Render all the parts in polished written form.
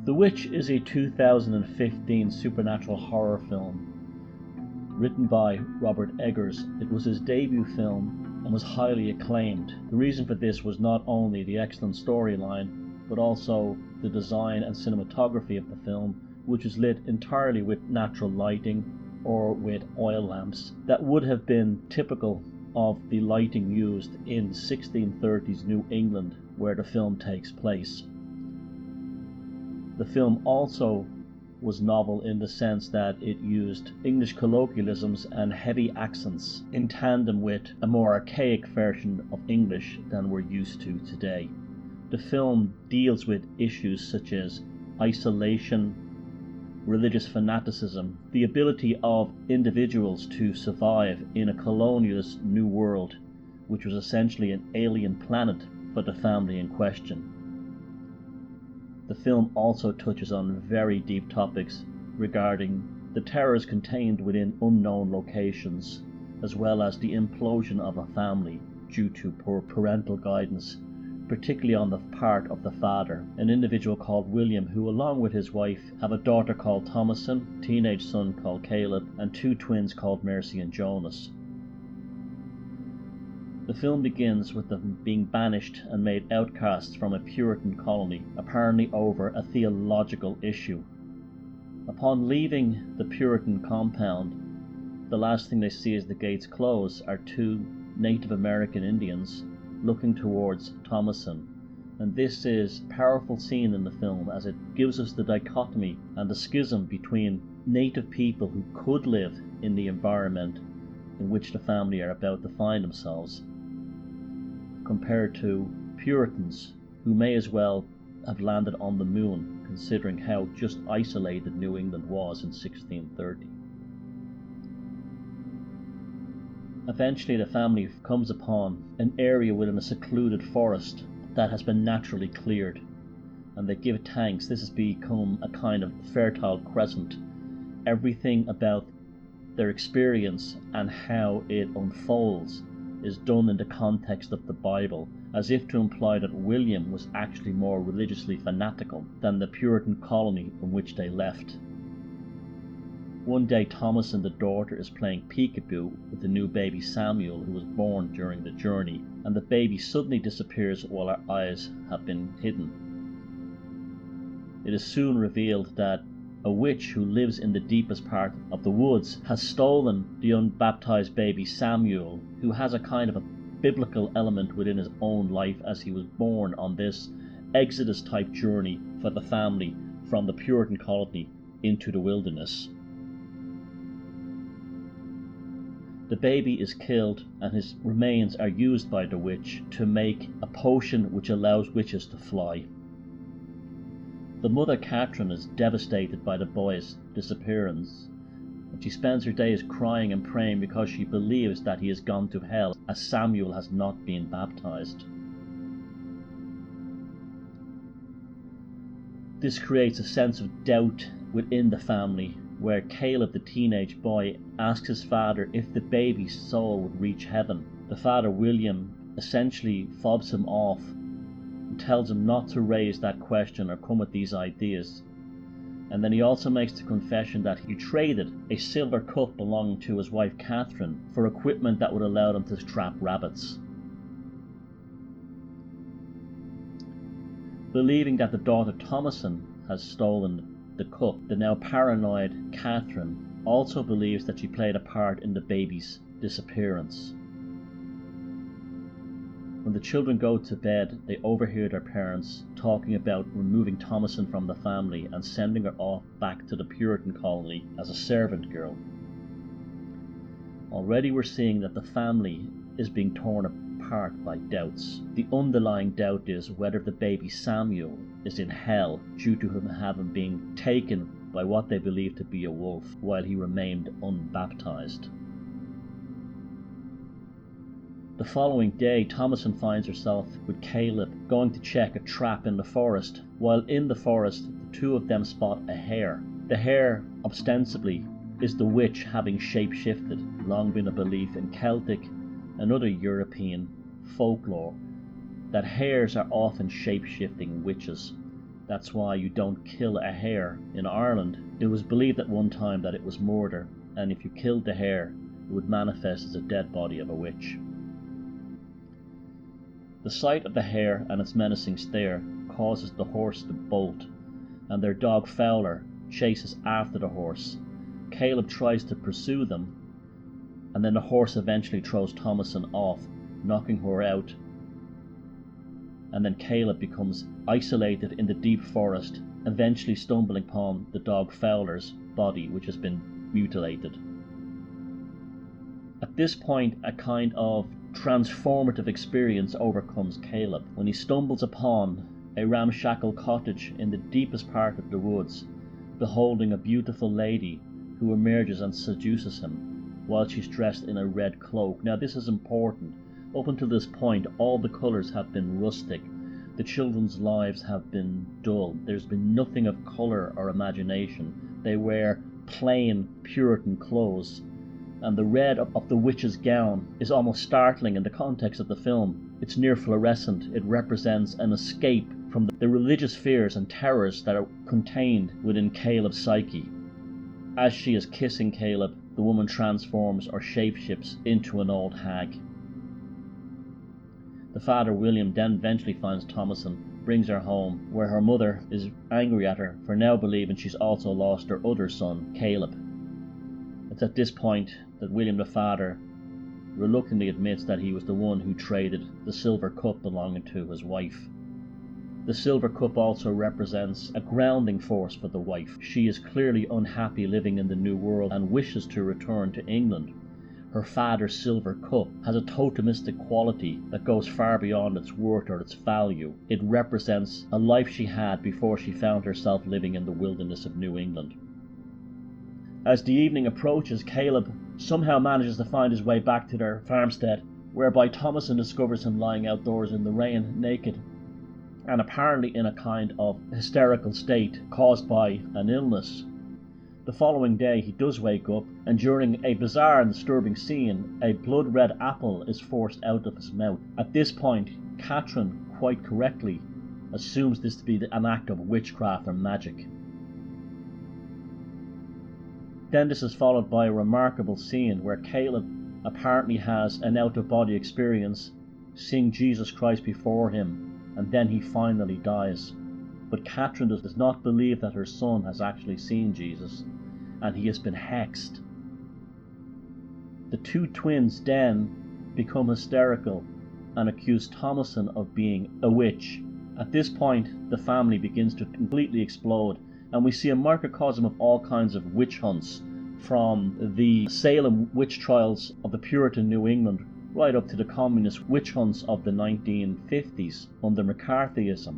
The Witch is a 2015 supernatural horror film written by Robert Eggers. It was his debut film and was highly acclaimed. The reason for this was not only the excellent storyline, but also the design and cinematography of the film, which was lit entirely with natural lighting or with oil lamps that would have been typical of the lighting used in 1630s New England, where the film takes place. The film also was novel in the sense that it used English colloquialisms and heavy accents in tandem with a more archaic version of English than we're used to today. The film deals with issues such as isolation, religious fanaticism, the ability of individuals to survive in a colonialist new world, which was essentially an alien planet for the family in question. The film also touches on very deep topics regarding the terrors contained within unknown locations, as well as the implosion of a family due to poor parental guidance, particularly on the part of the father, an individual called William, who along with his wife have a daughter called Thomasin, a teenage son called Caleb, and two twins called Mercy and Jonas. The film begins with them being banished and made outcasts from a Puritan colony, apparently over a theological issue. Upon leaving the Puritan compound, the last thing they see as the gates close are two Native American Indians looking towards Thomasin, and this is a powerful scene in the film as it gives us the dichotomy and the schism between native people who could live in the environment in which the family are about to find themselves, compared to Puritans who may as well have landed on the moon, considering how just isolated New England was in 1630. Eventually the family comes upon an area within a secluded forest that has been naturally cleared, and they give thanks. This has become a kind of fertile crescent. Everything about their experience and how it unfolds is done in the context of the Bible, as if to imply that William was actually more religiously fanatical than the Puritan colony from which they left. One day Thomasin, the daughter, is playing peekaboo with the new baby Samuel, who was born during the journey, and the baby suddenly disappears while her eyes have been hidden. It is soon revealed that a witch who lives in the deepest part of the woods has stolen the unbaptized baby Samuel, who has a kind of a biblical element within his own life, as he was born on this Exodus type journey for the family from the Puritan colony into the wilderness. The baby is killed and his remains are used by the witch to make a potion which allows witches to fly. The mother Catherine is devastated by the boy's disappearance, and she spends her days crying and praying because she believes that he has gone to hell, as Samuel has not been baptized. This creates a sense of doubt within the family, where Caleb, the teenage boy, asks his father if the baby's soul would reach heaven. The father, William, essentially fobs him off and tells him not to raise that question or come with these ideas. And then he also makes the confession that he traded a silver cup belonging to his wife Catherine for equipment that would allow them to trap rabbits. Believing that the daughter Thomasin has stolen the cup, the now paranoid Catherine also believes that she played a part in the baby's disappearance. When the children go to bed, they overhear their parents talking about removing Thomasin from the family and sending her off back to the Puritan colony as a servant girl. Already we're seeing that the family is being torn apart by doubts. The underlying doubt is whether the baby Samuel is in hell due to him having been taken by what they believe to be a wolf while he remained unbaptized. The following day, Thomasin finds herself with Caleb going to check a trap in the forest. While in the forest, the two of them spot a hare. The hare, ostensibly, is the witch having shape-shifted, long been a belief in Celtic and other European folklore that hares are often shape-shifting witches. That's why you don't kill a hare in Ireland. It was believed at one time that it was murder, and if you killed the hare, it would manifest as a dead body of a witch. The sight of the hare and its menacing stare causes the horse to bolt, and their dog Fowler chases after the horse. Caleb tries to pursue them, and then the horse eventually throws Thomasin off, knocking her out. And then Caleb becomes isolated in the deep forest, eventually stumbling upon the dog Fowler's body, which has been mutilated. At this point, a kind of transformative experience overcomes Caleb when he stumbles upon a ramshackle cottage in the deepest part of the woods, beholding a beautiful lady who emerges and seduces him while she's dressed in a red cloak. Now this is important. Up until this point, all the colours have been rustic. The children's lives have been dull. There's been nothing of colour or imagination. They wear plain Puritan clothes, and the red of the witch's gown is almost startling in the context of the film. It's near fluorescent. It represents an escape from the religious fears and terrors that are contained within Caleb's psyche. As she is kissing Caleb, the woman transforms or shapeshifts into an old hag. The father, William, then eventually finds Thomasin, brings her home, where her mother is angry at her for now believing she's also lost her other son, Caleb. It's at this point that William the father reluctantly admits that he was the one who traded the silver cup belonging to his wife. The silver cup also represents a grounding force for the wife. She is clearly unhappy living in the New World and wishes to return to England. Her father's silver cup has a totemistic quality that goes far beyond its worth or its value. It represents a life she had before she found herself living in the wilderness of New England. As the evening approaches, Caleb somehow manages to find his way back to their farmstead, whereby Thomasin discovers him lying outdoors in the rain, naked, and apparently in a kind of hysterical state caused by an illness. The following day he does wake up, and during a bizarre and disturbing scene, a blood-red apple is forced out of his mouth. At this point, Catherine, quite correctly, assumes this to be an act of witchcraft or magic. Then this is followed by a remarkable scene where Caleb apparently has an out-of-body experience, seeing Jesus Christ before him, and then he finally dies. But Catherine does not believe that her son has actually seen Jesus, and he has been hexed. The two twins then become hysterical and accuse Thomasin of being a witch. At this point, the family begins to completely explode, and we see a microcosm of all kinds of witch hunts, from the Salem witch trials of the Puritan New England right up to the communist witch hunts of the 1950s under McCarthyism.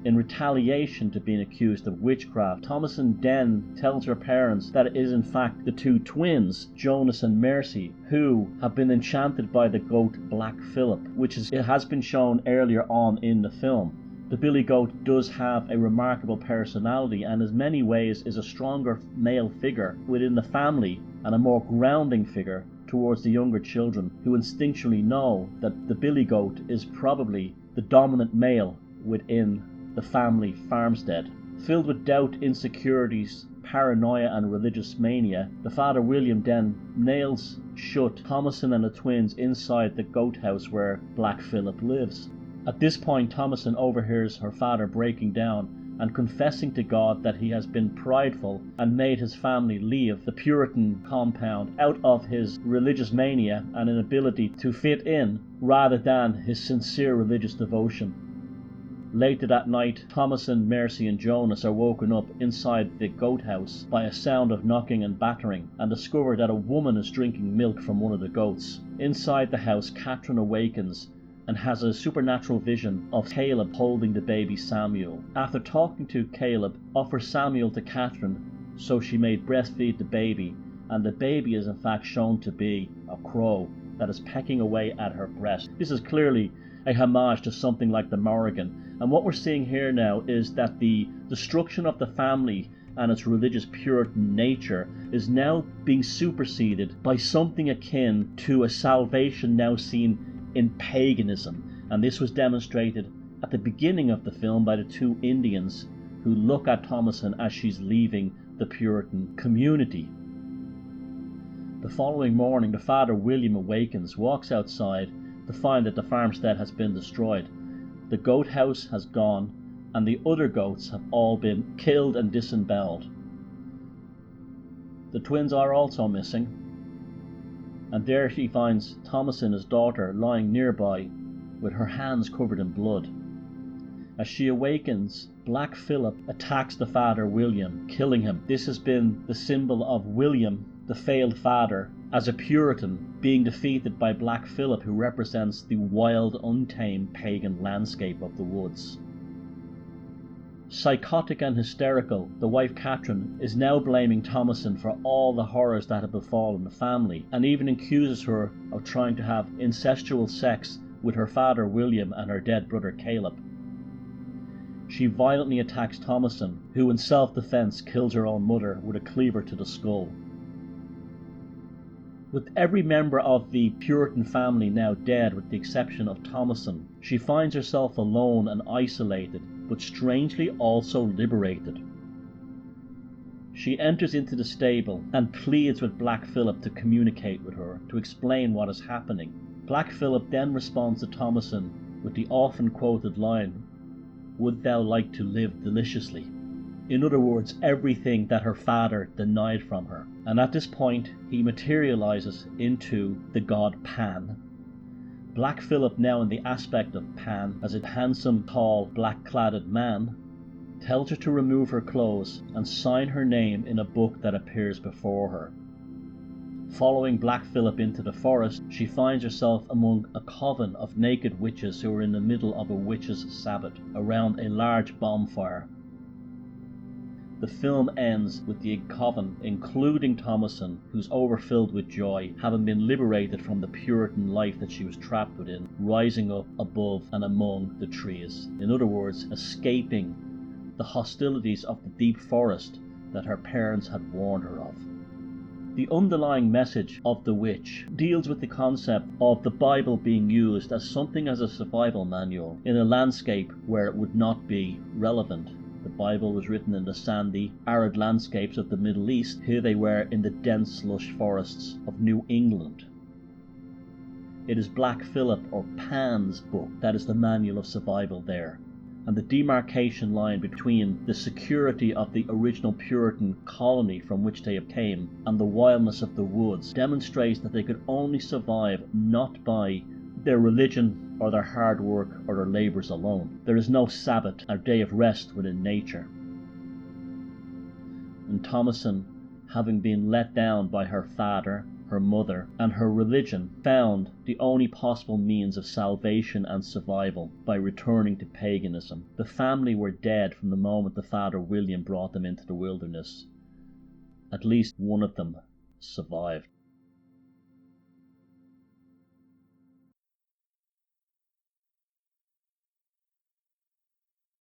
In retaliation to being accused of witchcraft, Thomasin then tells her parents that it is in fact the two twins, Jonas and Mercy, who have been enchanted by the goat Black Phillip, it has been shown earlier on in the film. The billy goat does have a remarkable personality and in many ways is a stronger male figure within the family and a more grounding figure towards the younger children, who instinctually know that the billy goat is probably the dominant male within the family farmstead. Filled with doubt, insecurities, paranoia and religious mania, the father William then nails shut Thomasin and the twins inside the goat house where Black Phillip lives. At this point, Thomasin overhears her father breaking down and confessing to God that he has been prideful and made his family leave the Puritan compound out of his religious mania and inability to fit in rather than his sincere religious devotion. Later that night, Thomasin, Mercy and Jonas are woken up inside the goat house by a sound of knocking and battering and discover that a woman is drinking milk from one of the goats. Inside the house, Catherine awakens and has a supernatural vision of Caleb holding the baby Samuel. After talking to Caleb, offers Samuel to Catherine so she may breastfeed the baby, and the baby is in fact shown to be a crow that is pecking away at her breast. This is clearly a homage to something like the Morrigan, and what we're seeing here now is that the destruction of the family and its religious Puritan nature is now being superseded by something akin to a salvation now seen in paganism, and this was demonstrated at the beginning of the film by the two Indians who look at Thomasin as she's leaving the Puritan community. The following morning, the father William awakens, walks outside to find that the farmstead has been destroyed. The goat house has gone, and the other goats have all been killed and disemboweled. The twins are also missing, and there he finds Thomasin, his daughter, lying nearby with her hands covered in blood. As she awakens, Black Phillip attacks the father William, killing him. This has been the symbol of William, the failed father, as a Puritan, being defeated by Black Phillip, who represents the wild, untamed pagan landscape of the woods. Psychotic and hysterical, the wife Catherine is now blaming Thomasin for all the horrors that have befallen the family, and even accuses her of trying to have incestual sex with her father William and her dead brother Caleb. She violently attacks Thomasin, who in self-defense kills her own mother with a cleaver to the skull. With every member of the Puritan family now dead with the exception of Thomasin, she finds herself alone and isolated, but strangely also liberated. She enters into the stable and pleads with Black Phillip to communicate with her, to explain what is happening. Black Phillip then responds to Thomasin with the often quoted line, "Would thou like to live deliciously?" In other words, everything that her father denied from her. And at this point, he materializes into the god Pan. Black Phillip, now in the aspect of Pan, as a handsome, tall, black-cladded man, tells her to remove her clothes and sign her name in a book that appears before her. Following Black Phillip into the forest, she finds herself among a coven of naked witches who are in the middle of a witches' sabbat around a large bonfire. The film ends with the coven, including Thomasin, who's overfilled with joy, having been liberated from the Puritan life that she was trapped within, rising up above and among the trees. In other words, escaping the hostilities of the deep forest that her parents had warned her of. The underlying message of The Witch deals with the concept of the Bible being used as something as a survival manual in a landscape where it would not be relevant. The Bible was written in the sandy, arid landscapes of the Middle East. Here they were in the dense, lush forests of New England. It is Black Phillip, or Pan's book, that is the manual of survival there. And the demarcation line between the security of the original Puritan colony from which they came and the wildness of the woods demonstrates that they could only survive not by their religion or their hard work or their labours alone. There is no Sabbath or day of rest within nature. And Thomasin, having been let down by her father, her mother, and her religion, found the only possible means of salvation and survival by returning to paganism. The family were dead from the moment the father William brought them into the wilderness. At least one of them survived.